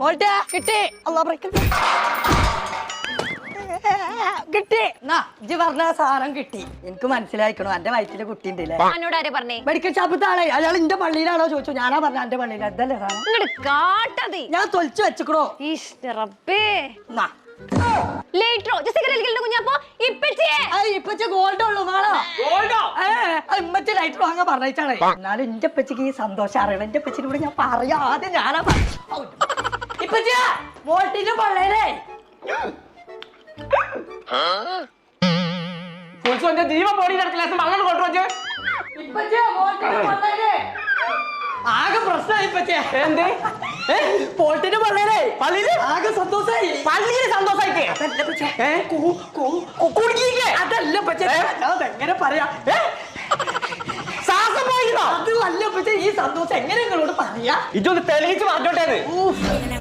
മോൾട്ടാ കിട്ടി അല്ലാ കിട്ടി ഇജ്ജ് പറഞ്ഞ സാധനം കിട്ടി. എനിക്ക് മനസ്സിലായിക്കണോ എന്റെ വയറ്റിലെ കുട്ടി ഉണ്ടല്ലേ. മെഡിക്കൽ ഷാപ്പിത്തെ ആളെ അയാൾ എന്റെ പള്ളിയിലാണോ ചോദിച്ചു. ഞാനാ പറഞ്ഞ എന്റെ പള്ളിയിൽ അതല്ലേ സാധനം. ഞാൻ തൊലിച്ചു വെച്ചിക്കണോ. ഗോൾഡ് ഉള്ളു ഇമ്മച്ച ലൈറ്റർ വാങ്ങാൻ പറഞ്ഞാണ്. എന്നാലും എന്റെ പച്ചക്ക് ഈ സന്തോഷം അറിയണം. എന്റെ പച്ചിനോട് ഞാൻ പറയാം. ആദ്യം ഞാനാ ഇപ്പച്ച വോട്ടിന്റെ പള്ളേലേ ജീവ ബോഡി ആകെ പ്രശ്നമായി പോട്ടിന്റെ പള്ളേലേ പള്ളിയില് ആകെ സന്തോഷായി. പള്ളിയില് സന്തോഷായിട്ടേ അതല്ല എങ്ങനെ പറയാ ശ്വാസം പോയിരുന്നോ. അത് അല്ല ഈ സന്തോഷം എങ്ങനെ നിങ്ങളോട് പറയാ. ഇതൊന്ന് തെളിയിച്ച് പറഞ്ഞോട്ടേന്ന്.